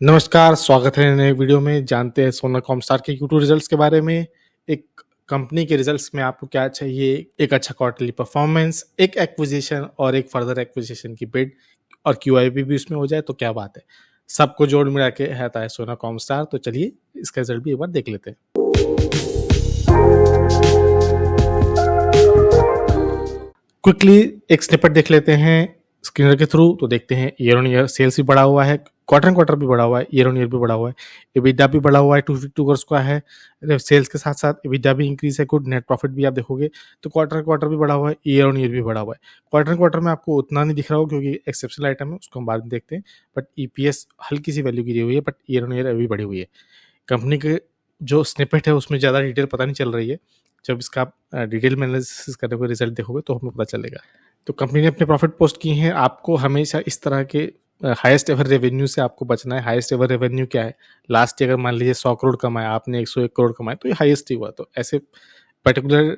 नमस्कार, स्वागत है नए वीडियो में। जानते हैं सोना कॉमस्टार के Q2 रिजल्ट्स के बारे में। एक कंपनी के रिजल्ट्स में आपको क्या चाहिए? एक अच्छा क्वार्टरली परफॉर्मेंस, एक एक्विजिशन और एक फर्दर एक्विजिशन की बिड और QIP भी उसमें हो जाए तो क्या बात है। सबको जोड़ मिला के आता है सोना कॉमस्टार। तो चलिए इसका रिजल्ट भी एक बार देख लेते हैं। क्विकली एक स्निपेट देख लेते हैं स्क्रीनर के थ्रू। तो देखते हैं ईयर ऑन ईयर सेल्स भी बढ़ा हुआ है, क्वार्टर क्वार्टर भी बढ़ा हुआ है, ईयर ऑन ईयर भी बढ़ा हुआ है, EBITDA भी बढ़ा हुआ है 252 करोड़ का है। सेल्स के साथ साथ EBITDA भी इंक्रीज है, गुड नेट प्रॉफिट भी आप देखोगे तो क्वार्टर क्वार्टर भी बढ़ा हुआ है, ईयर ऑन ईयर भी बढ़ा हुआ है। क्वार्टर क्वार्टर में आपको उतना नहीं दिख रहा हो क्योंकि एक्सेप्शनल आइटम है, उसको हम बाद में देखते हैं। बट EPS हल्की सी वैल्यू गिरी हुई है, बट ईयर ऑन ईयर अभी बढ़ी हुई है। कंपनी के जो स्निपेट है उसमें ज़्यादा डिटेल पता नहीं चल रही है। जब इसका आप डिटेल में एनालिसिस करोगे, रिजल्ट देखोगे तो हमें पता चलेगा। तो कंपनी ने अपने प्रॉफिट पोस्ट किए हैं। आपको हमेशा इस तरह के हाईएस्ट एवर रेवेन्यू से आपको बचना है। हाईएस्ट एवर रेवेन्यू क्या है? लास्ट ईयर अगर मान लीजिए 100 करोड़ कमाया आपने, 101 करोड़ कमाए तो ये हाईएस्ट ही हुआ। तो ऐसे पर्टिकुलर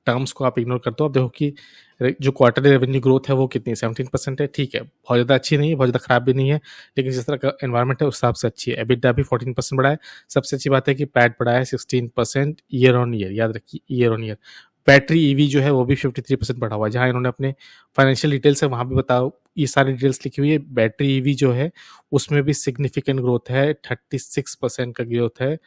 टर्म्स को आप इग्नोर करते हो। आप देखो कि जो क्वार्टरली रेवेन्यू ग्रोथ है वो कितनी 17% है। ठीक है, बहुत ज़्यादा अच्छी नहीं है, बहुत ज़्यादा खराब भी नहीं है, लेकिन जिस तरह का एनवायरमेंट है उस हिसाब से अच्छी है। EBITDA भी 14% बढ़ा है। सबसे अच्छी बात है कि पैट बढ़ा है 16% ईयर ऑन ईयर। याद रखिए year on year. Battery EV जो है वो भी 53% बढ़ा हुआ है। जहाँ इन्होंने अपने फाइनेंशियल डिटेल्स है वहाँ भी बताओ, ये सारी डिटेल्स लिखी हुई है। बैटरी EV जो है उसमें भी सिग्निफिकेंट ग्रोथ है, 36% का ग्रोथ है,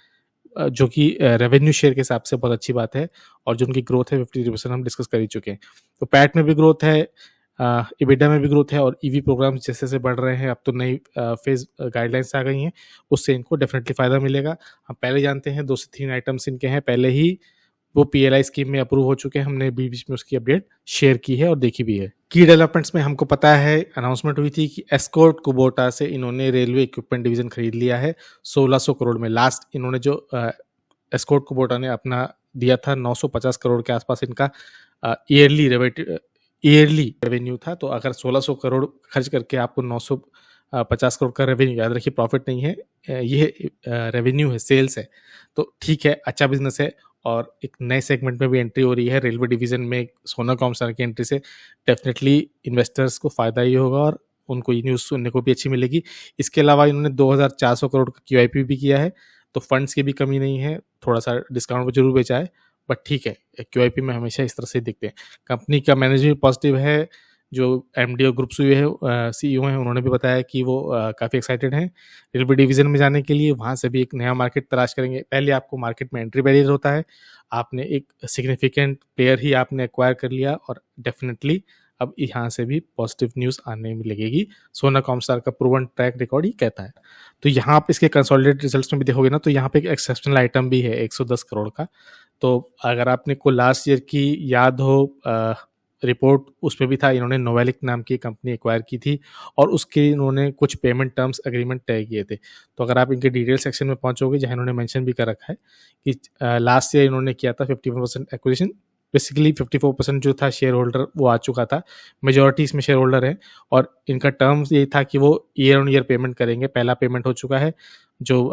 जो कि रेवेन्यू शेयर के हिसाब से बहुत अच्छी बात है। और जो उनकी ग्रोथ है 53% हम डिस्कस कर ही चुके हैं। तो पैट में भी ग्रोथ है, EBITDA में भी ग्रोथ है, और EV प्रोग्राम्स जैसे जैसे बढ़ रहे हैं, अब तो नई फेज गाइडलाइंस आ गई हैं, उससे इनको डेफिनेटली फायदा मिलेगा। हम पहले जानते हैं 2 से 3 आइटम्स इनके हैं, पहले ही वो PLI स्कीम में अप्रूव हो चुके हैं। हमने बीच में उसकी अपडेट शेयर की है और देखी भी है। की डेवलपमेंट्स में हमको पता है, अनाउंसमेंट हुई थी कि एस्कॉर्ट कुबोटा से इन्होंने रेलवे इक्विपमेंट डिवीजन खरीद लिया है 1600 करोड़ में। लास्ट इन्होंने जो एस्कॉर्ट कुबोटा ने अपना दिया था 950 करोड़ के आसपास इनका ईयरली रेवेन्यू था। तो अगर 1600 करोड़ खर्च करके आपको 950 करोड़ का रेवेन्यू, याद रखिए प्रॉफिट नहीं है, ये रेवेन्यू है, सेल्स है, तो ठीक है, अच्छा बिजनेस है। और एक नए सेगमेंट में भी एंट्री हो रही है रेलवे डिवीजन में। सोना कॉमस्टार की एंट्री से डेफिनेटली इन्वेस्टर्स को फायदा ही होगा और उनको ये न्यूज़ सुनने को भी अच्छी मिलेगी। इसके अलावा इन्होंने 2400 करोड़ का QIP भी किया है, तो फंड्स की भी कमी नहीं है। थोड़ा सा डिस्काउंट पर जरूर बेचा है, बट ठीक है, QIP में हमेशा इस तरह से दिखते हैं। कंपनी का मैनेजमेंट पॉजिटिव है। जो MD और ग्रुप CEO हैं उन्होंने भी बताया कि वो काफ़ी एक्साइटेड हैं रेलवे डिवीज़न में जाने के लिए। वहाँ से भी एक नया मार्केट तलाश करेंगे। पहले आपको मार्केट में एंट्री बैरियर होता है, आपने एक सिग्निफिकेंट प्लेयर ही आपने एक्वायर कर लिया, और डेफिनेटली अब यहाँ से भी पॉजिटिव न्यूज़ आने में लगेगी। सोना कॉमस्टार का प्रूवन ट्रैक रिकॉर्ड ही कहता है। तो यहाँ आप इसके कंसोलिडेटेड रिजल्ट्स में भी देखोगे ना, तो यहाँ पे एक एक्सेप्शनल आइटम भी है 110 करोड़ का। तो अगर आपने को लास्ट ईयर की याद हो रिपोर्ट, उसमें भी था इन्होंने नोवेलिक नाम की कंपनी एक्वायर की थी और उसके इन्होंने कुछ पेमेंट टर्म्स एग्रीमेंट तय किए थे। तो अगर आप इनके डिटेल सेक्शन में पहुंचोगे, जहां इन्होंने मेंशन भी कर रखा है कि लास्ट ईयर इन्होंने किया था 51% एक्विजिशन। बेसिकली 54% जो था शेयर होल्डर वो आ चुका था, मेजोरिटी इसमें शेयर होल्डर है, और इनका टर्म्स ये था कि वो ईयर ऑन ईयर पेमेंट करेंगे। पहला पेमेंट हो चुका है जो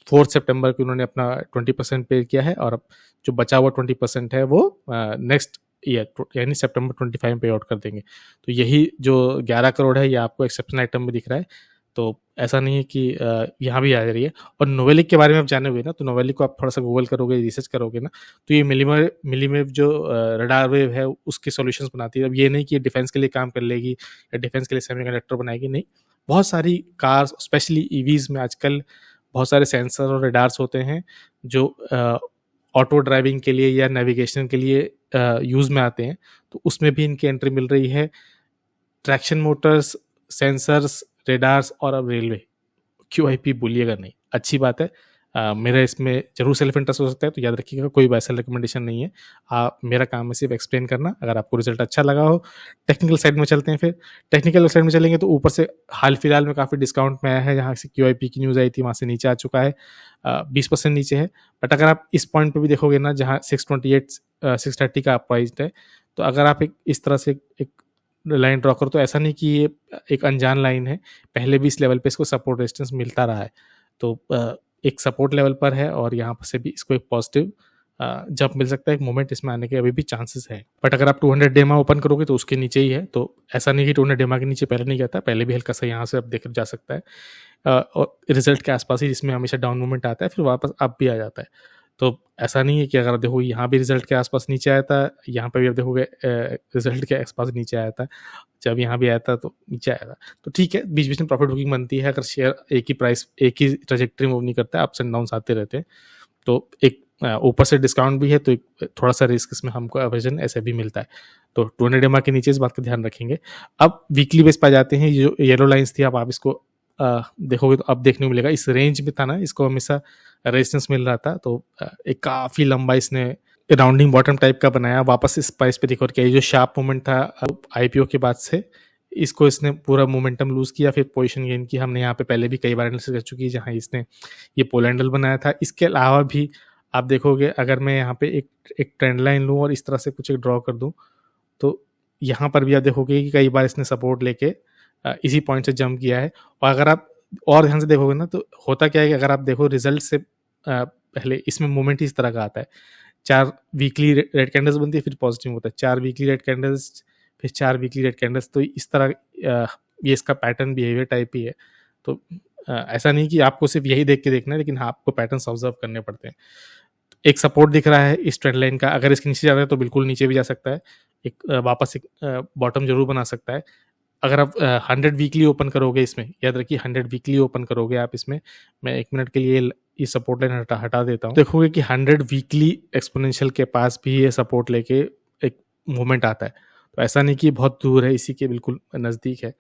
4 सितंबर को उन्होंने अपना 20% पे किया है, और अब जो बचा हुआ 20% है वो नेक्स्ट ईयर यानी सितंबर 25 में पे आउट कर देंगे। तो यही जो 11 करोड़ है ये आपको एक्सेप्शनल आइटम में दिख रहा है। तो ऐसा नहीं है कि यहाँ भी आ जा रही है। और नोवेलिक के बारे में आप जाने हुए ना, तो नोवेलिक को आप थोड़ा सा गूगल करोगे, रिसर्च करोगे ना, तो ये मिलीमेव जो रडार वेव है उसके सॉल्यूशंस बनाती है। अब ये नहीं कि डिफेंस के लिए काम कर लेगी या डिफेंस के लिए सेमीकंडक्टर बनाएगी, नहीं। बहुत सारी कार्स, स्पेशली EVs में आजकल बहुत सारे सेंसर और रडार्स होते हैं जो ऑटो ड्राइविंग के लिए या नेविगेशन के लिए यूज़ में आते हैं। तो उसमें भी इनकी एंट्री मिल रही है। ट्रैक्शन मोटर्स, सेंसर्स, रेडार्स और अब रेलवे। QIP भूलिएगा नहीं, अच्छी बात है। मेरा इसमें जरूर सेल्फ इंटरेस्ट हो सकता है, तो याद रखिएगा कोई वैसा रिकमेंडेशन नहीं है। मेरा काम है सिर्फ एक्सप्लेन करना। अगर आपको रिजल्ट अच्छा लगा हो, टेक्निकल साइड में चलते हैं। फिर टेक्निकल साइड में चलेंगे तो ऊपर से हाल फिलहाल में काफ़ी डिस्काउंट में आया है। जहाँ से QIP की न्यूज़ आई थी वहाँ से नीचे आ चुका है, 20% नीचे है। बट अगर आप इस पॉइंट पर भी देखोगे ना, जहाँ 628 630 का प्राइस है, तो अगर आप इस तरह से एक लाइन ड्रॉ करो, तो ऐसा नहीं कि ये एक अनजान लाइन है। पहले भी इस लेवल पे इसको सपोर्ट रेजिस्टेंस मिलता रहा है। तो एक सपोर्ट लेवल पर है, और यहाँ से भी इसको एक पॉजिटिव जंप मिल सकता है। एक मोमेंट इसमें आने के अभी भी चांसेस है। बट अगर आप 200 डेमा ओपन करोगे तो उसके नीचे ही है। तो ऐसा नहीं कि 200 डेमा के नीचे पहले नहीं गया था, पहले भी हल्का सा यहाँ से अब देख जा सकता है। और रिजल्ट के आसपास ही, जिसमें हमेशा डाउन मूवमेंट आता है फिर वापस अप भी आ जाता है। तो ऐसा नहीं है कि अगर देखो यहाँ भी रिजल्ट के आसपास नीचे आया था, यहाँ पे भी आप देखोगे रिजल्ट के आसपास नीचे आया था, जब यहाँ भी आया था तो नीचे आया था। तो ठीक है, बीच बीच में प्रॉफिट बुकिंग बनती है अगर शेयर एक ही प्राइस, एक ही ट्रेजेक्ट्री मूव नहीं करता है, अप्स एंड डाउन्स आते रहते हैं। तो एक ऊपर से डिस्काउंट भी है, तो एक थोड़ा सा रिस्क इसमें हमको एवर्जन ऐसे भी मिलता है। तो 200 EMA के नीचे इस बात का ध्यान रखेंगे। अब वीकली बेस पर जाते हैं, जो येलो लाइंस थी, अब आप इसको देखोगे तो अब देखने को मिलेगा, इस रेंज में था ना, इसको हमेशा रेजिस्टेंस मिल रहा था, तो एक काफ़ी लंबा इसने राउंडिंग बॉटम टाइप का बनाया, वापस इस प्राइस पे रिकवर किया। ये जो शार्प मूवमेंट था आईपीओ के बाद से, इसको इसने पूरा मोमेंटम लूज किया, फिर पोजीशन गेन की। हमने यहाँ पे पहले भी कई बार एनालिसिस कर चुकी है जहाँ इसने ये पोलैंडल बनाया था। इसके अलावा भी आप देखोगे, अगर मैं यहाँ पे एक ट्रेंड लाइन लूँ और इस तरह से कुछ एक ड्रॉ कर दूँ, तो यहाँ पर भी आप देखोगे कि कई बार इसने सपोर्ट लेके इसी पॉइंट से जंप किया है। और अगर आप और ध्यान से देखोगे ना, तो होता क्या है कि अगर आप देखो रिजल्ट से पहले इसमें मूवमेंट इस तरह का आता है, 4 वीकली रेड कैंडल्स बनती है, फिर पॉजिटिव होता है, 4 वीकली रेड कैंडल्स, फिर 4 वीकली रेड कैंडल्स। तो इस तरह ये इसका पैटर्न बिहेवियर टाइप ही है। तो ऐसा नहीं कि आपको सिर्फ यही देख के देखना है, लेकिन हाँ, आपको पैटर्न्स ऑब्जर्व करने पड़ते हैं। एक सपोर्ट दिख रहा है इस ट्रेंड लाइन का, अगर इसके नीचे जाता है तो बिल्कुल नीचे भी जा सकता है, एक वापस एक बॉटम जरूर बना सकता है। अगर आप 100 वीकली ओपन करोगे, इसमें याद रखिए 100 वीकली ओपन करोगे आप इसमें, मैं 1 मिनट के लिए ये सपोर्ट लाइन हटा देता हूँ, देखोगे कि 100 वीकली एक्सपोनेंशियल के पास भी ये सपोर्ट लेके एक मूवमेंट आता है। तो ऐसा नहीं कि बहुत दूर है, इसी के बिल्कुल नज़दीक है।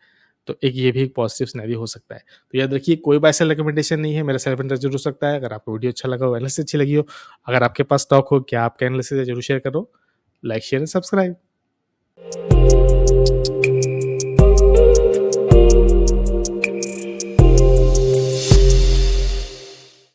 तो एक ये भी एक पॉजिटिव सिनेरियो हो सकता है। तो याद रखिए, कोई बाय सेल रिकमेंडेशन नहीं है, मेरा सेल्फ इंटरेस्ट जरूर हो सकता है। अगर आपको वीडियो अच्छा लगा हो, एनालिसिस अच्छी लगी हो, अगर आपके पास स्टॉक हो, क्या आपका एनालिसिस है, जरूर शेयर करो। Like share and subscribe.